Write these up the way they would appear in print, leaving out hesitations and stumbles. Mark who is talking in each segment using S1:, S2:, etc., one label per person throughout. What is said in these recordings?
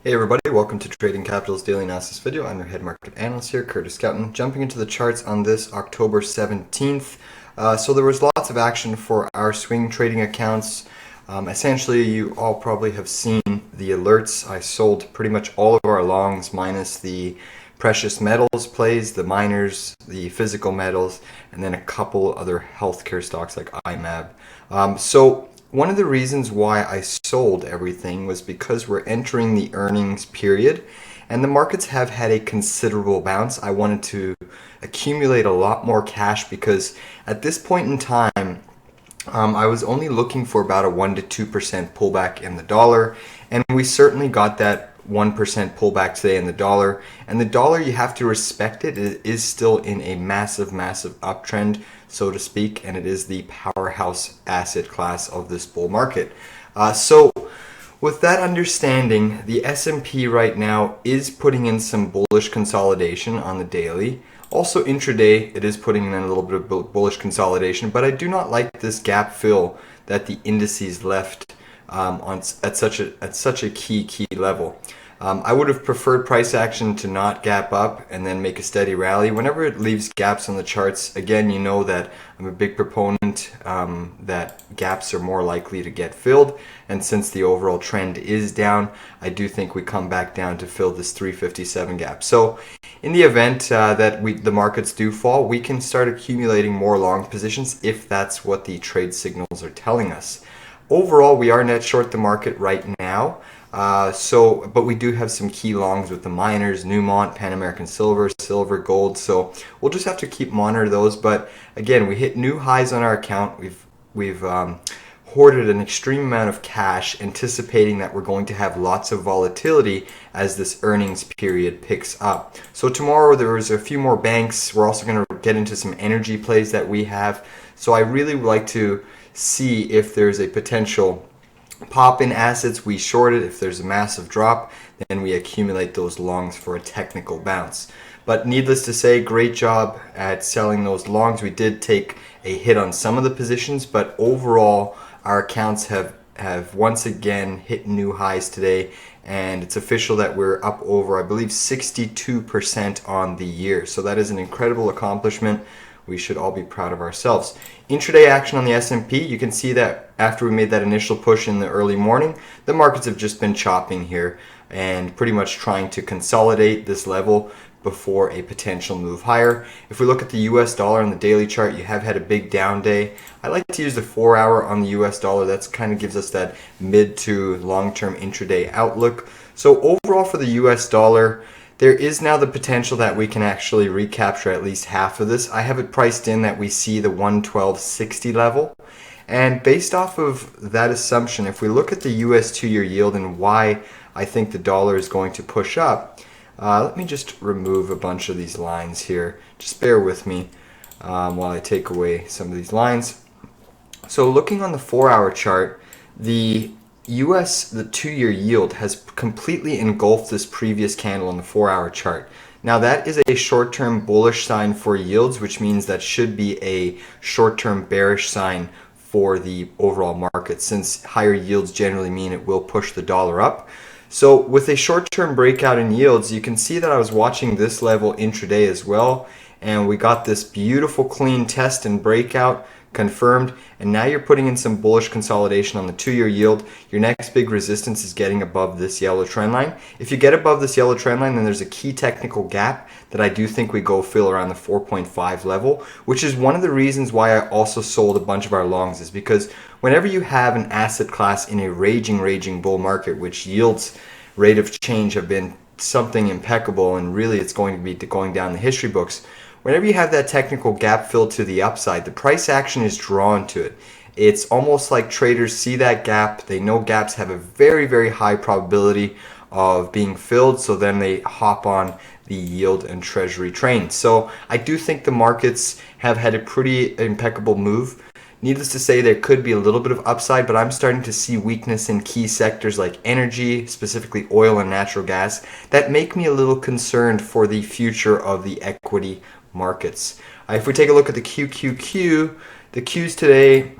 S1: Hey everybody, welcome to Trading Capital's Daily Analysis video. I'm your head market analyst here, Curtis Scouten. Jumping into the charts on this October 17th. So there was lots of action for our swing trading accounts. Essentially, you all probably have seen the alerts. I sold pretty much all of our longs minus the precious metals plays, the miners, the physical metals, and then a couple other healthcare stocks like IMAB. One of the reasons why I sold everything was because we're entering the earnings period and the markets have had a considerable bounce. I wanted to accumulate a lot more cash because at this point in time, I was only looking for about a 1 to 2% pullback in the dollar, and we certainly got that 1% pullback today in the dollar. And the dollar, you have to respect it. It is still in a massive uptrend, so to speak, and it is the powerhouse asset class of this bull market. So with that understanding, the S&P right now is putting in some bullish consolidation on the daily. Also intraday, it is putting in a little bit of bullish consolidation, but I do not like this gap fill that the indices left at such a key level. I would have preferred price action to not gap up and then make a steady rally. Whenever it leaves gaps on the charts, again, you know that I'm a big proponent that gaps are more likely to get filled. And since the overall trend is down, I do think we come back down to fill this 357 gap. So in the event that the markets do fall, we can start accumulating more long positions if that's what the trade signals are telling us. Overall, we are net short the market right now. But we do have some key longs with the miners, Newmont, Pan American Silver, silver, gold. So we'll just have to keep monitor those. But again, we hit new highs on our account. We've hoarded an extreme amount of cash, anticipating that we're going to have lots of volatility as this earnings period picks up. So tomorrow there is a few more banks. We're also going to get into some energy plays that we have. So I really would like to see if there's a potential pop in assets. We short it. If there's a massive drop, then we accumulate those longs for a technical bounce. But needless to say, great job at selling those longs. We did take a hit on some of the positions, but overall our accounts have once again hit new highs today, and it's official that we're up over, I believe, 62% on the year. So that is an incredible accomplishment. We should all be proud of ourselves. Intraday action on the S&P, you can see that after we made that initial push in the early morning, the markets have just been chopping here and pretty much trying to consolidate this level before a potential move higher. If we look at the US dollar on the daily chart, you have had a big down day. I like to use the 4 hour on the US dollar. That's kind of gives us that mid to long-term intraday outlook. So overall for the US dollar, there is now the potential that we can actually recapture at least half of this. I have it priced in that we see the 112.60 level. And based off of that assumption, if we look at the US 2-year yield and why I think the dollar is going to push up, let me just remove a bunch of these lines here. Just bear with me while I take away some of these lines. So looking on the 4 hour chart, the 2-year yield has completely engulfed this previous candle on the 4 hour chart. Now that is a short-term bullish sign for yields, which means that should be a short-term bearish sign for the overall market, since higher yields generally mean it will push the dollar up. So with a short-term breakout in yields, you can see that I was watching this level intraday as well, and we got this beautiful clean test and breakout confirmed, and now you're putting in some bullish consolidation on the 2-year yield. Your next big resistance is getting above this yellow trend line. If you get above this yellow trend line, then there's a key technical gap that I do think we go fill around the 4.5 level, which is one of the reasons why I also sold a bunch of our longs, is because whenever you have an asset class in a raging bull market, which yields rate of change have been something impeccable, and really it's going to be going down the history books. Whenever you have that technical gap filled to the upside, the price action is drawn to it. It's almost like traders see that gap. They know gaps have a very high probability of being filled, so then they hop on the yield and treasury train. So I do think the markets have had a pretty impeccable move. Needless to say, there could be a little bit of upside, but I'm starting to see weakness in key sectors like energy, specifically oil and natural gas, that make me a little concerned for the future of the equity markets. If we take a look at the QQQ, the Qs today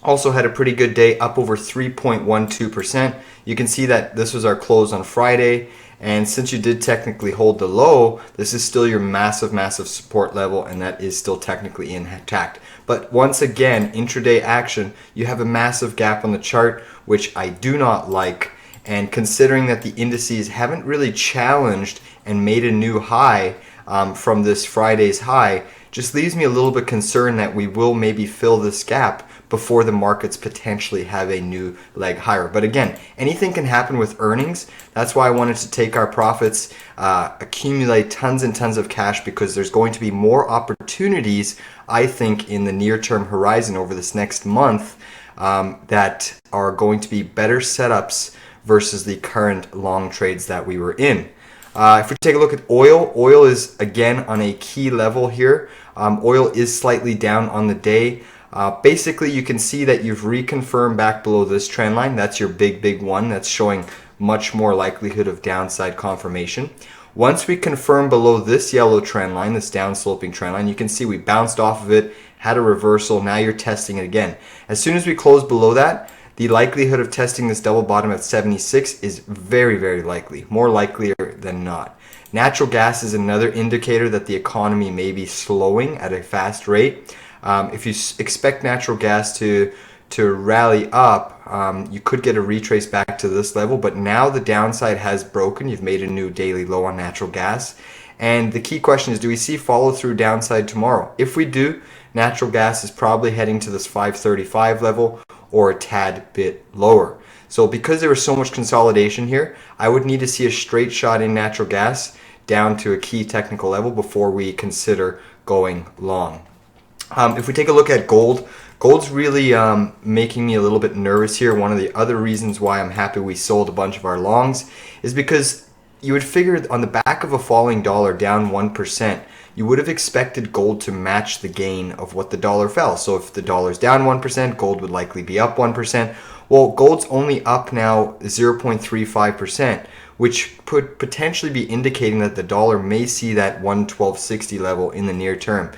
S1: Also had a pretty good day, up over 3.12%. You can see that this was our close on Friday, and since you did technically hold the low, this is still your massive support level, and that is still technically intact. But once again, intraday action, you have a massive gap on the chart, which I do not like. And considering that the indices haven't really challenged and made a new high from this Friday's high, just leaves me a little bit concerned that we will maybe fill this gap before the markets potentially have a new leg higher. But again, anything can happen with earnings. That's why I wanted to take our profits, accumulate tons and tons of cash, because there's going to be more opportunities, I think, in the near-term horizon over this next month that are going to be better setups versus the current long trades that we were in. If we take a look at oil, oil is again on a key level here. Oil is slightly down on the day. Basically, you can see that you've reconfirmed back below this trend line. That's your big one. That's showing much more likelihood of downside confirmation. Once we confirm below this yellow trend line, this downsloping trend line, you can see we bounced off of it, had a reversal. Now you're testing it again. As soon as we close below that, the likelihood of testing this double bottom at 76 is very likely, more likelier than not. Natural gas is another indicator that the economy may be slowing at a fast rate. If you expect natural gas to rally up, you could get a retrace back to this level, but now the downside has broken. You've made a new daily low on natural gas. And the key question is, do we see follow through downside tomorrow? If we do, natural gas is probably heading to this 535 level or a tad bit lower. So because there was so much consolidation here, I would need to see a straight shot in natural gas down to a key technical level before we consider going long. If we take a look at gold, gold's really making me a little bit nervous here. One of the other reasons why I'm happy we sold a bunch of our longs is because you would figure on the back of a falling dollar down 1%, you would have expected gold to match the gain of what the dollar fell. So if the dollar's down 1%, gold would likely be up 1%. Well, gold's only up now 0.35%, which could potentially be indicating that the dollar may see that 112.60 level in the near term.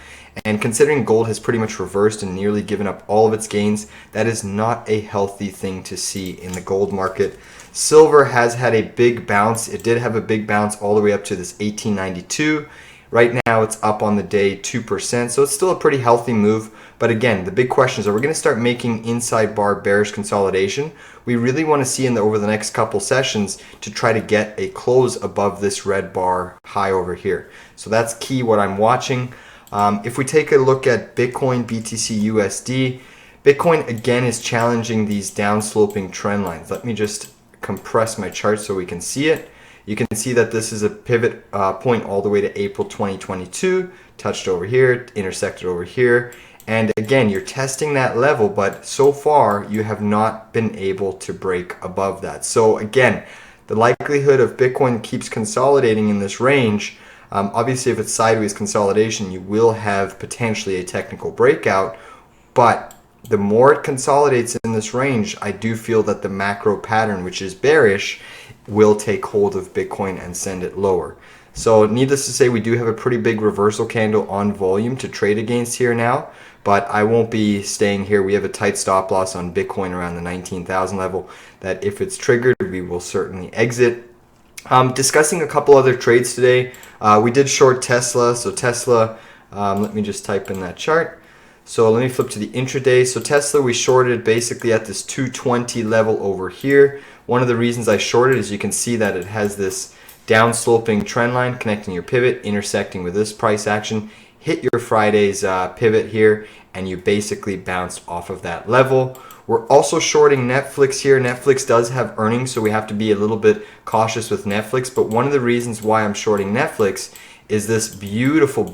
S1: And considering gold has pretty much reversed and nearly given up all of its gains, that is not a healthy thing to see in the gold market. Silver has had a big bounce. It did have a big bounce all the way up to this 1892. Right now it's up on the day 2%, so it's still a pretty healthy move. But again, the big question is, are we going to start making inside bar bearish consolidation? We really want to see over the next couple sessions to try to get a close above this red bar high over here. So that's key what I'm watching. If we take a look at Bitcoin, BTC, USD, Bitcoin again is challenging these downsloping trend lines. Let me just compress my chart so we can see it. You can see that this is a pivot point all the way to April 2022, touched over here, intersected over here. And again, you're testing that level, but so far you have not been able to break above that. So again, the likelihood of Bitcoin keeps consolidating in this range. Obviously, if it's sideways consolidation, you will have potentially a technical breakout, but the more it consolidates in this range, I do feel that the macro pattern, which is bearish, will take hold of Bitcoin and send it lower. So needless to say, we do have a pretty big reversal candle on volume to trade against here now, but I won't be staying here. We have a tight stop loss on Bitcoin around the 19,000 level that if it's triggered, we will certainly exit. Discussing a couple other trades today. We did short Tesla. So Tesla, let me just type in that chart. So let me flip to the intraday. So Tesla, we shorted basically at this 220 level over here. One of the reasons I shorted is you can see that it has this downsloping trend line connecting your pivot, intersecting with this price action, hit your Friday's pivot here, and you basically bounced off of that level. We're also shorting Netflix here. Netflix does have earnings, so we have to be a little bit cautious with Netflix. But one of the reasons why I'm shorting Netflix is this beautiful,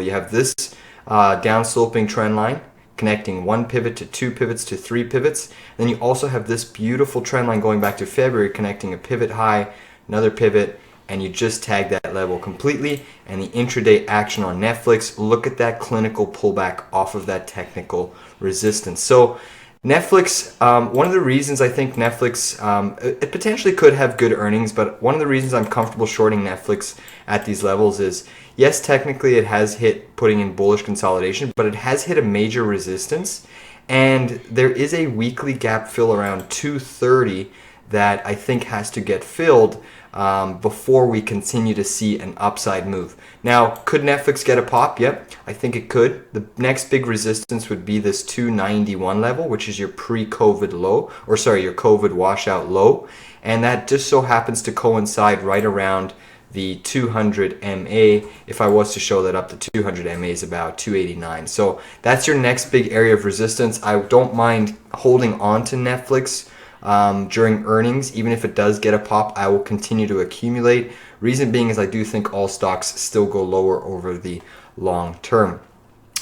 S1: you have this downsloping trend line connecting one pivot to two pivots to three pivots. Then you also have this beautiful trend line going back to February connecting a pivot high, another pivot, and you just tag that level completely. And the intraday action on Netflix, look at that clinical pullback off of that technical resistance. So Netflix, one of the reasons I think Netflix, it potentially could have good earnings, but one of the reasons I'm comfortable shorting Netflix at these levels is, yes, technically it has hit putting in bullish consolidation, but it has hit a major resistance. And there is a weekly gap fill around 230 that I think has to get filled before we continue to see an upside move. Now, could Netflix get a pop? Yep, I think it could. The next big resistance would be this 291 level, which is your pre-COVID low, or sorry, your COVID washout low. And that just so happens to coincide right around the 200 MA. If I was to show that up, the 200 MA is about 289. So that's your next big area of resistance. I don't mind holding on to Netflix during earnings. Even if it does get a pop, I will continue to accumulate. Reason being is I do think all stocks still go lower over the long term.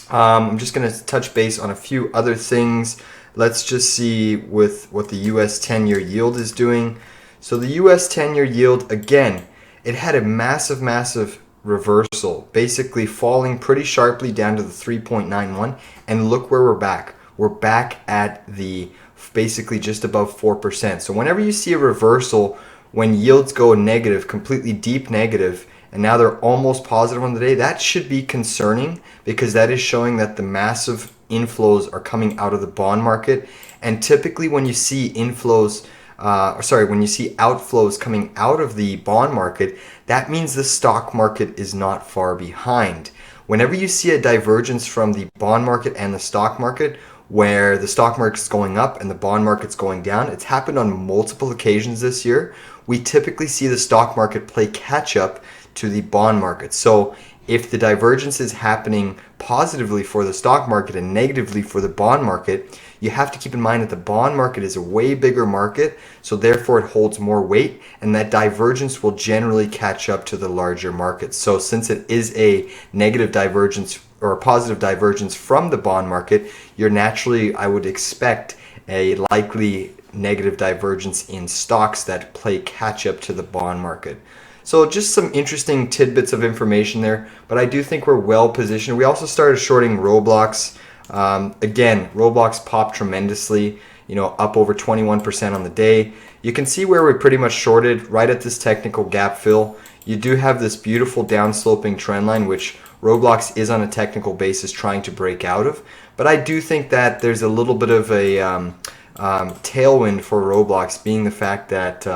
S1: I'm just going to touch base on a few other things. Let's just see with what the US 10-year yield is doing. So the US 10-year yield, again, it had a massive reversal, basically falling pretty sharply down to the 3.91, and look where we're back. We're back at the basically just above 4%. So whenever you see a reversal, when yields go negative, completely deep negative, and now they're almost positive on the day, that should be concerning, because that is showing that the massive inflows are coming out of the bond market. And typically when you see inflows, when you see outflows coming out of the bond market, that means the stock market is not far behind. Whenever you see a divergence from the bond market and the stock market, where the stock market's going up and the bond market's going down, it's happened on multiple occasions this year. We typically see the stock market play catch up to the bond market. So if the divergence is happening positively for the stock market and negatively for the bond market, you have to keep in mind that the bond market is a way bigger market, so therefore it holds more weight, and that divergence will generally catch up to the larger market. So since it is a negative divergence or a positive divergence from the bond market, you're naturally, I would expect, a likely negative divergence in stocks that play catch up to the bond market. So just some interesting tidbits of information there, but I do think we're well positioned. We also started shorting Roblox. Again, Roblox popped tremendously, up over 21% on the day. You can see where we pretty much shorted right at this technical gap fill. You do have this beautiful downsloping trend line, which Roblox is on a technical basis trying to break out of. But I do think that there's a little bit of a tailwind for Roblox, being the fact that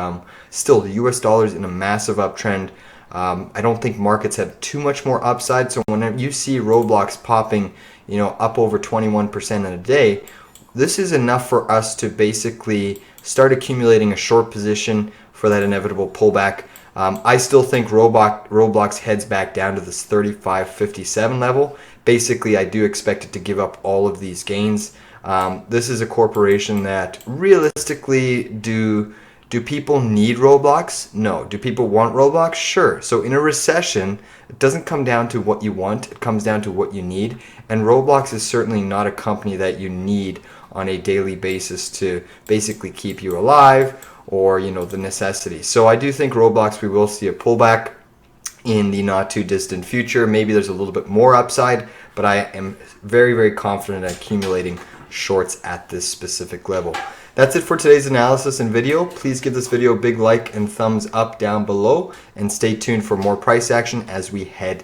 S1: still the US dollar is in a massive uptrend. I don't think markets have too much more upside. So when you see Roblox popping, up over 21% in a day, this is enough for us to basically start accumulating a short position for that inevitable pullback. I still think Roblox heads back down to this 35.57 level. Basically, I do expect it to give up all of these gains. This is a corporation that realistically, do people need Roblox? No. Do people want Roblox? Sure. So in a recession, it doesn't come down to what you want, it comes down to what you need. And Roblox is certainly not a company that you need on a daily basis to basically keep you alive, or the necessity. So I do think Roblox, we will see a pullback in the not too distant future. Maybe there's a little bit more upside, but I am very confident at accumulating shorts at this specific level. That's it for today's analysis and video. Please give this video a big like and thumbs up down below, and stay tuned for more price action as we head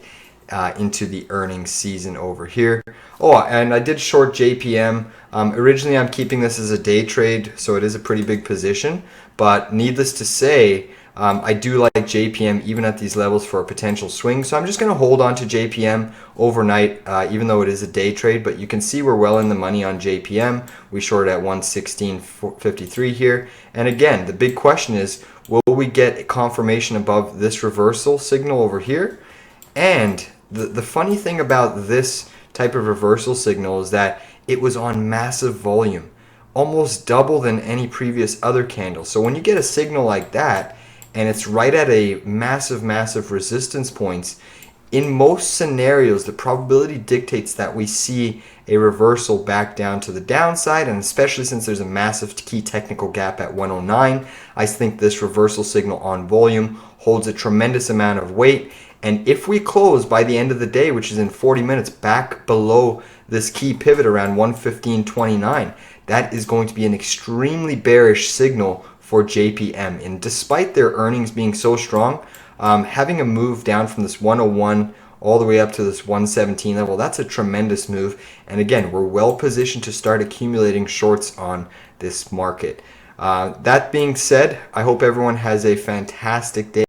S1: into the earnings season over here. Oh, and I did short JPM. Originally, I'm keeping this as a day trade, so it is a pretty big position. But needless to say, I do like JPM even at these levels for a potential swing. So I'm just going to hold on to JPM overnight, even though it is a day trade. But you can see we're well in the money on JPM. We shorted at 116.53 here. And again, the big question is, will we get a confirmation above this reversal signal over here? And the funny thing about this type of reversal signal is that it was on massive volume, almost double than any previous other candle. So when you get a signal like that, and it's right at a massive resistance points, in most scenarios, the probability dictates that we see a reversal back down to the downside, and especially since there's a massive key technical gap at 109, I think this reversal signal on volume holds a tremendous amount of weight. And if we close by the end of the day, which is in 40 minutes, back below this key pivot around 115.29, that is going to be an extremely bearish signal for JPM. And despite their earnings being so strong, having a move down from this 101 all the way up to this 117 level. That's a tremendous move. And again, we're well positioned to start accumulating shorts on this market. That being said, I hope everyone has a fantastic day.